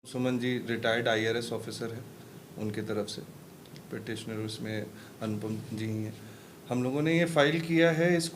Suman ji retired IRS officer है, उनकी तरफ से पिटिशनर उसमें अनुपम जी ही हैं। हम लोगों ने ये फाइल किया है इस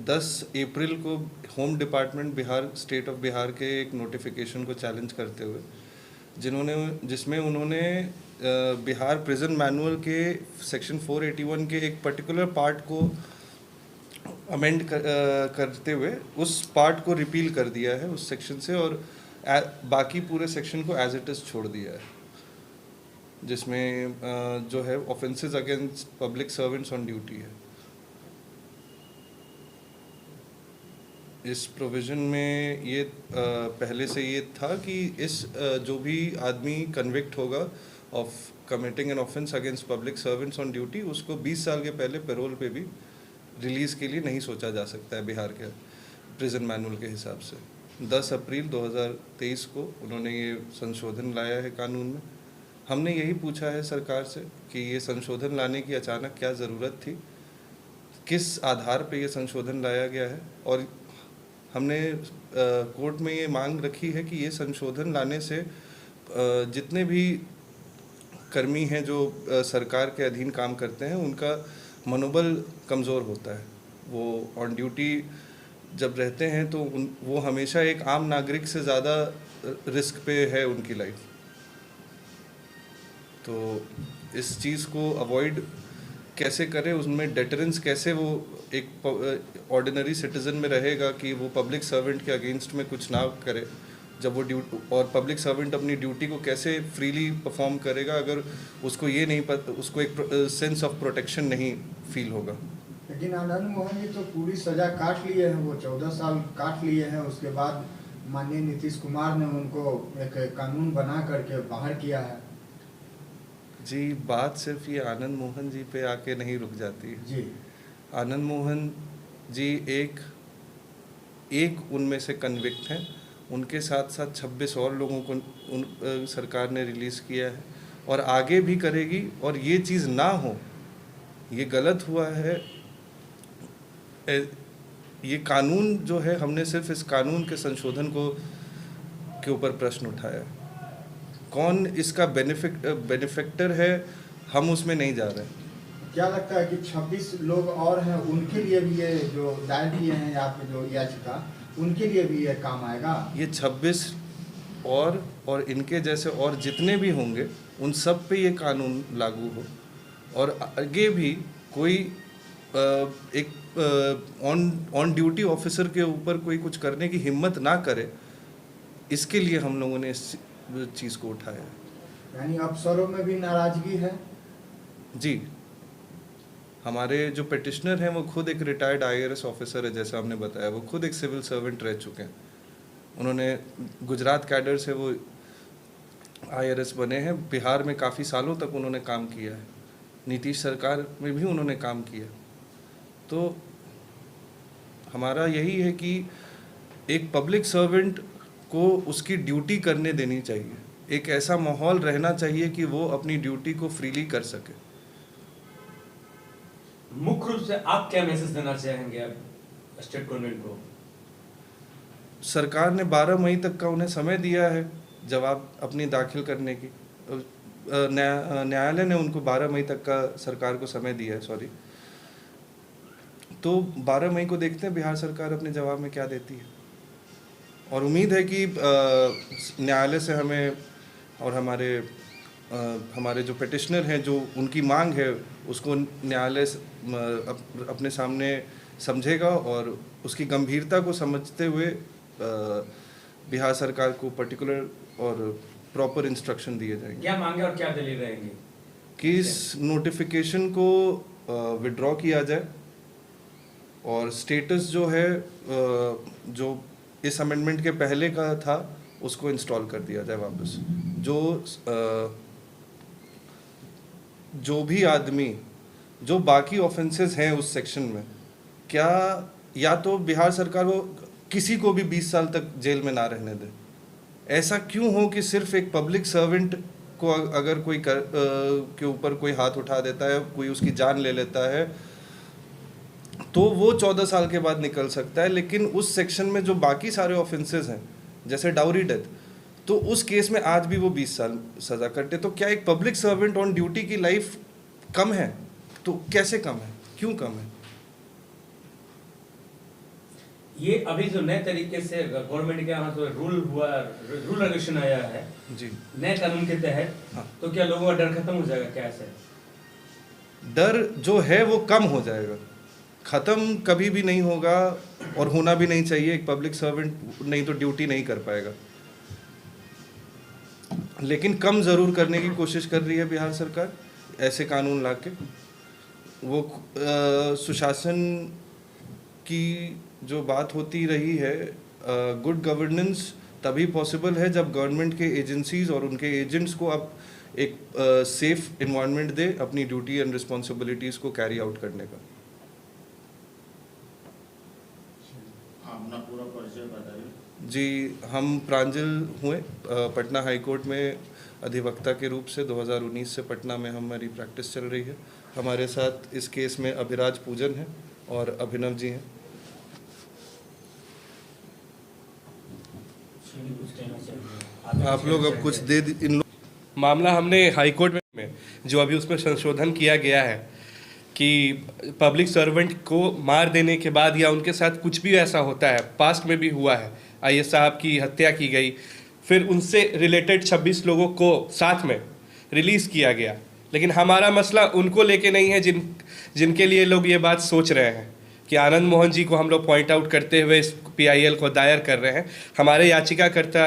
10 अप्रैल को home department Bihar state of Bihar के एक नोटिफिकेशन को चैलेंज करते हुए, जिसमें उन्होंने बिहार प्रिजन मैनुअल के सेक्शन 481 के एक पर्टिकुलर पार्ट को अमेंड करते हुए उस पार्ट को रिपील कर दिया है उस सेक्शन से, और बाकी पूरे सेक्शन को एज इट इज़ छोड़ दिया है, जिसमें जो है offences against public servants on duty है। इस प्रोविज़न में ये पहले से ये था कि इस जो भी आदमी कन्विक्ट होगा of committing an offence against public servants on duty, उसको 20 साल के पहले पैरोल पे भी रिलीज़ के लिए नहीं सोचा जा सकता है बिहार के प्रिजन मैनुअल के हिसाब से। 10 अप्रैल 2023 को उन्होंने ये संशोधन लाया है कानून में। हमने यही पूछा है सरकार से कि ये संशोधन लाने की अचानक क्या ज़रूरत थी, किस आधार पे ये संशोधन लाया गया है, और हमने कोर्ट में ये मांग रखी है कि ये संशोधन लाने से जितने भी कर्मी हैं जो सरकार के अधीन काम करते हैं उनका मनोबल कमज़ोर होता है। वो ऑन ड्यूटी जब रहते हैं तो वो हमेशा एक आम नागरिक से ज़्यादा रिस्क पे है उनकी लाइफ। तो इस चीज़ को अवॉइड कैसे करें, उसमें डेटरेंस कैसे वो एक ऑर्डिनरी सिटीज़न में रहेगा कि वो पब्लिक सर्वेंट के अगेंस्ट में कुछ ना करे जब वो ड्यूटी, और पब्लिक सर्वेंट अपनी ड्यूटी को कैसे फ्रीली परफॉर्म करेगा अगर उसको ये नहीं पता, उसको एक सेंस ऑफ प्रोटेक्शन नहीं फील होगा। लेकिन आनंद मोहन जी तो पूरी सजा काट लिए हैं, वो 14 साल काट लिए हैं। उसके बाद माननीय नीतीश कुमार ने उनको एक कानून बना करके बाहर किया है। जी, बात सिर्फ ये आनंद मोहन जी पे आके नहीं रुक जाती है जी। आनंद मोहन जी एक उनमें से कन्विक्ट हैं, उनके साथ साथ 26 और लोगों को सरकार ने रिलीज़ किया है और आगे भी करेगी। और ये चीज़ ना हो, ये गलत हुआ है। ये कानून जो है, हमने सिर्फ इस कानून के संशोधन के ऊपर प्रश्न उठाया। कौन इसका बेनिफिक्टर है, हम उसमें नहीं जा रहे हैं। क्या लगता है कि 26 लोग और हैं, उनके लिए भी ये जो दायर किए हैं आप जो याचिका, उनके लिए भी ये काम आएगा? ये 26 और इनके जैसे और जितने भी होंगे उन सब पे ये कानून लागू हो, और आगे भी कोई एक ऑन ड्यूटी ऑफिसर के ऊपर कोई कुछ करने की हिम्मत ना करे, इसके लिए हम लोगों ने इस चीज़ को उठाया है। यानी अफसरों में भी नाराजगी है? जी, हमारे जो पिटिशनर हैं वो खुद एक रिटायर्ड आईआरएस ऑफिसर है, जैसा हमने बताया, वो खुद एक सिविल सर्वेंट रह चुके हैं। उन्होंने गुजरात कैडर से वो आईआरएस बने हैं, बिहार में काफ़ी सालों तक उन्होंने काम किया है, नीतीश सरकार में भी उन्होंने काम किया। तो हमारा यही है कि एक पब्लिक सर्वेंट को उसकी ड्यूटी करने देनी चाहिए, एक ऐसा माहौल रहना चाहिए कि वो अपनी ड्यूटी को फ्रीली कर सके। मुख्य रूप से आप क्या मैसेज देना चाहेंगे अब स्टेट गवर्नमेंट को? सरकार ने 12 मई तक का उन्हें समय दिया है जवाब अपनी दाखिल करने की। न्यायालय ने उनको 12 मई तक का सरकार को समय दिया है, सॉरी। तो 12 मई को देखते हैं बिहार सरकार अपने जवाब में क्या देती है, और उम्मीद है कि न्यायालय से हमें और हमारे जो पिटिशनर हैं, जो उनकी मांग है उसको न्यायालय अपने सामने समझेगा, और उसकी गंभीरता को समझते हुए बिहार सरकार को पर्टिकुलर और प्रॉपर इंस्ट्रक्शन दिए जाएंगे। क्या मांगे और क्या दलील रहेंगी? कि इस नोटिफिकेशन को विड्रॉ किया जाए, और स्टेटस जो है जो इस अमेंडमेंट के पहले का था उसको इंस्टॉल कर दिया जाए वापस। जो भी आदमी जो बाकी ऑफेंसेस हैं उस सेक्शन में, क्या या तो बिहार सरकार को किसी को भी 20 साल तक जेल में ना रहने दे। ऐसा क्यों हो कि सिर्फ एक पब्लिक सर्वेंट को अगर कोई के ऊपर कोई हाथ उठा देता है, कोई उसकी जान ले लेता है, तो वो 14 साल के बाद निकल सकता है, लेकिन उस सेक्शन में जो बाकी सारे ऑफेंसेस हैं, जैसे डाउरी डेथ, तो उस केस में आज भी वो 20 साल सज़ा कटे। तो क्या एक पब्लिक सर्वेंट ऑन ड्यूटी की लाइफ कम है? तो कैसे कम है, क्यों कम है? ये अभी जो नए तरीके से गवर्नमेंट के यहाँ जो रूल रेगुलेशन आया है जी, नए कानून के तहत, हाँ। तो क्या लोगों का डर खत्म हो जाएगा क्या ऐसे? डर जो है वो कम हो जाएगा, ख़त्म कभी भी नहीं होगा और होना भी नहीं चाहिए। एक पब्लिक सर्वेंट नहीं तो ड्यूटी नहीं कर पाएगा, लेकिन कम ज़रूर करने की कोशिश कर रही है बिहार सरकार ऐसे कानून लाके। वो सुशासन की जो बात होती रही है, गुड गवर्नेंस तभी पॉसिबल है जब गवर्नमेंट के एजेंसीज और उनके एजेंट्स को आप एक सेफ इन्वायरमेंट दे अपनी ड्यूटी एंड रिस्पॉन्सिबिलिटीज़ को कैरी आउट करने का। अपना पूरा परिचय बताइए। जी, हम प्रांजल हुए, पटना हाई कोर्ट में अधिवक्ता के रूप से 2019 से पटना में हमारी प्रैक्टिस चल रही है। हमारे साथ इस केस में अभिराज पूजन है और अभिनव जी हैं। आप लोग अब कुछ दे इन मामला हमने हाई कोर्ट में जो अभी उसमें संशोधन किया गया है कि पब्लिक सर्वेंट को मार देने के बाद या उनके साथ कुछ भी ऐसा होता है, पास्ट में भी हुआ है, आईएएस साहब की हत्या की गई, फिर उनसे रिलेटेड 26 लोगों को साथ में रिलीज़ किया गया। लेकिन हमारा मसला उनको लेके नहीं है जिनके लिए लोग ये बात सोच रहे हैं कि आनंद मोहन जी को हम लोग पॉइंट आउट करते हुए इस PIL को दायर कर रहे हैं। हमारे याचिकाकर्ता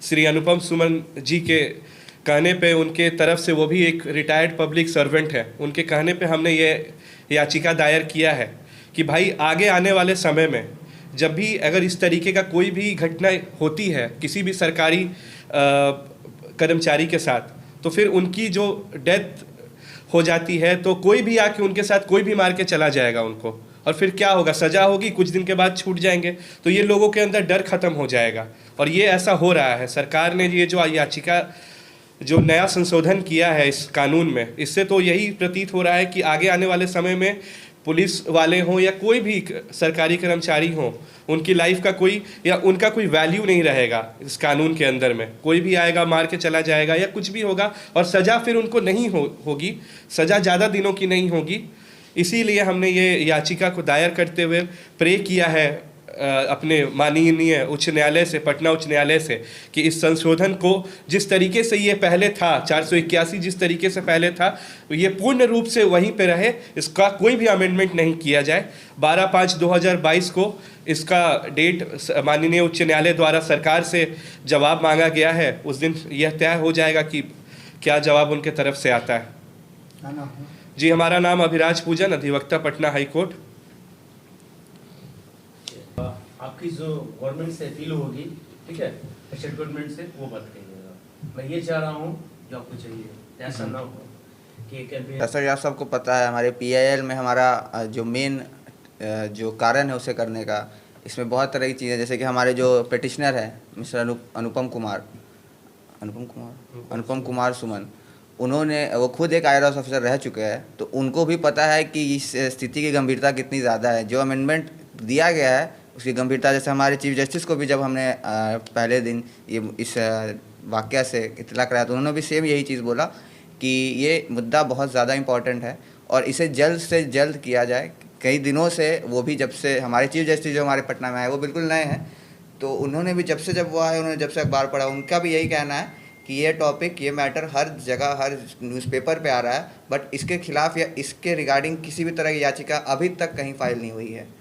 श्री अनुपम सुमन जी के कहने पे, उनके तरफ से, वो भी एक रिटायर्ड पब्लिक सर्वेंट है, उनके कहने पे हमने ये याचिका दायर किया है कि भाई आगे आने वाले समय में जब भी अगर इस तरीके का कोई भी घटना होती है किसी भी सरकारी कर्मचारी के साथ, तो फिर उनकी जो डेथ हो जाती है तो कोई भी आके उनके साथ कोई भी मार के चला जाएगा उनको, और फिर क्या होगा, सज़ा होगी, कुछ दिन के बाद छूट जाएंगे। तो ये लोगों के अंदर डर खत्म हो जाएगा, और ये ऐसा हो रहा है। सरकार ने ये जो याचिका, जो नया संशोधन किया है इस कानून में, इससे तो यही प्रतीत हो रहा है कि आगे आने वाले समय में पुलिस वाले हों या कोई भी सरकारी कर्मचारी हों, उनकी लाइफ का कोई या उनका कोई वैल्यू नहीं रहेगा इस कानून के अंदर में। कोई भी आएगा मार के चला जाएगा या कुछ भी होगा, और सज़ा फिर उनको नहीं होगी, सज़ा ज़्यादा दिनों की नहीं होगी। इसीलिए हमने ये याचिका को दायर करते हुए प्रे किया है अपने माननीय उच्च न्यायालय से, पटना उच्च न्यायालय से, कि इस संशोधन को जिस तरीके से ये पहले था, 481 जिस तरीके से पहले था, ये पूर्ण रूप से वहीं पे रहे, इसका कोई भी अमेंडमेंट नहीं किया जाए। 12/5/2022 को इसका डेट माननीय उच्च न्यायालय द्वारा सरकार से जवाब मांगा गया है। उस दिन यह तय हो जाएगा कि क्या जवाब उनके तरफ से आता है। जी, हमारा नाम अभिराज पूजन, अधिवक्ता, पटना हाई कोर्ट। आपकी जो गवर्नमेंट से अपील होगी, ठीक है, स्टेट गवर्नमेंट से, वो मत कहिएगा। मैं ये चाह रहा हूँ जो आपको चाहिए, ऐसा ना हो कि जैसा कि आप सबको पता है, हमारे PIL में हमारा जो मेन जो कारण है उसे करने का, इसमें बहुत तरह की चीज़ें, जैसे कि हमारे जो पिटिशनर हैं मिस्टर अनुपम कुमार सुमन, उन्होंने, वो खुद एक IRS ऑफिसर रह चुके हैं, तो उनको भी पता है कि इस स्थिति की गंभीरता कितनी ज़्यादा है। जो अमेंडमेंट दिया गया है उसकी गंभीरता, जैसे हमारे चीफ जस्टिस को भी जब हमने पहले दिन ये इस वाक़या से इत्तला कराया, तो उन्होंने भी सेम यही चीज़ बोला कि ये मुद्दा बहुत ज़्यादा इम्पॉर्टेंट है और इसे जल्द से जल्द किया जाए। कई दिनों से, वो भी जब से हमारे चीफ जस्टिस जो हमारे पटना में आए, वो बिल्कुल नए हैं, तो उन्होंने भी जब से वो आए, उन्होंने जब से अखबार पढ़ा, उनका भी यही कहना है कि ये टॉपिक, ये मैटर हर जगह, हर न्यूज़पेपर पे आ रहा है, बट इसके खिलाफ या इसके रिगार्डिंग किसी भी तरह की याचिका अभी तक कहीं फाइल नहीं हुई है।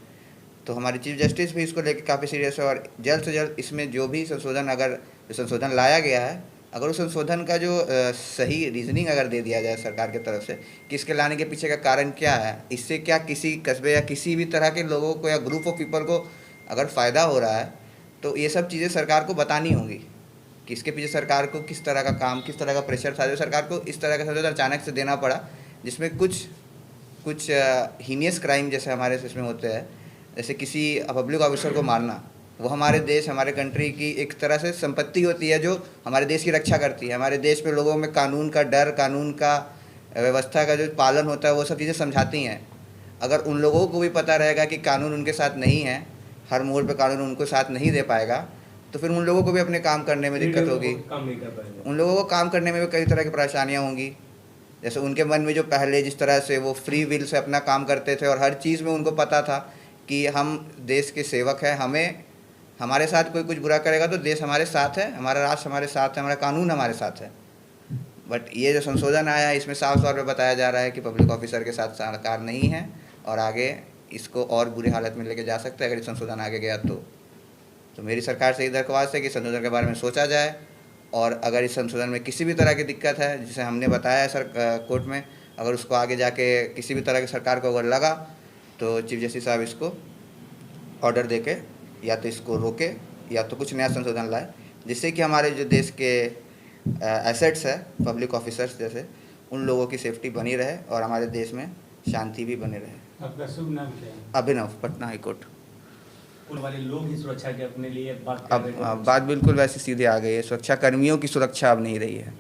तो हमारे चीफ जस्टिस भी इसको लेकर काफ़ी सीरियस है और जल्द से जल्द इसमें जो भी संशोधन, अगर संशोधन लाया गया है, अगर उस संशोधन का जो सही रीजनिंग अगर दे दिया जाए सरकार की तरफ से कि इसके लाने के पीछे का कारण क्या है, इससे क्या किसी कस्बे या किसी भी तरह के लोगों को या ग्रुप ऑफ पीपल को अगर फ़ायदा हो रहा है, तो ये सब चीज़ें सरकार को बतानी होंगी कि इसके पीछे सरकार को किस तरह का काम, किस तरह का प्रेशर था, जो सरकार को इस तरह का संशोधन अचानक से देना पड़ा, जिसमें कुछ हीनियस क्राइम जैसे हमारे इसमें होते हैं, जैसे किसी पब्लिक ऑफिसर को मारना, वो हमारे देश, हमारे कंट्री की एक तरह से संपत्ति होती है जो हमारे देश की रक्षा करती है। हमारे देश में लोगों में कानून का डर, कानून का व्यवस्था का जो पालन होता है, वो सब चीज़ें समझाती हैं। अगर उन लोगों को भी पता रहेगा कि कानून उनके साथ नहीं है, हर मोड़ पे कानून उनको साथ नहीं दे पाएगा, तो फिर उन लोगों को भी अपने काम करने में दिक्कत होगी, काम नहीं कर पाएंगे। उन लोगों को काम करने में भी कई तरह की परेशानियाँ होंगी। जैसे उनके मन में जो पहले जिस तरह से वो फ्री विल से अपना काम करते थे और हर चीज़ में उनको पता था कि हम देश के सेवक हैं, हमें हमारे साथ कोई कुछ बुरा करेगा तो देश हमारे साथ है, हमारा राष्ट्र हमारे साथ है, हमारा कानून हमारे साथ है। बट ये जो संशोधन आया है इसमें साफ तौर पे बताया जा रहा है कि पब्लिक ऑफिसर के साथ सरकार नहीं है और आगे इसको और बुरी हालत में लेके जा सकते हैं अगर ये संशोधन आगे गया तो मेरी सरकार से ये दरख्वास्त है कि संशोधन के बारे में सोचा जाए और अगर इस संशोधन में किसी भी तरह की दिक्कत है जिसे हमने बताया है कोर्ट में, अगर उसको आगे जाके किसी भी तरह की सरकार को अगर लगा तो चीफ जस्टिस साहब इसको ऑर्डर दे के या तो इसको रोके या तो कुछ नया संशोधन लाए जिससे कि हमारे जो देश के एसेट्स है पब्लिक ऑफिसर्स जैसे उन लोगों की सेफ्टी बनी रहे और हमारे देश में शांति भी बनी रहे। आपका शुभ नाम क्या है? अभिनव, पटना हाई कोर्ट। स्कूल वाले लोग ही सुरक्षा के अपने लिए बात कर रहे हैं। अब बात बिल्कुल वैसे सीधे आ गई है, सुरक्षा कर्मियों की सुरक्षा अब नहीं रही है।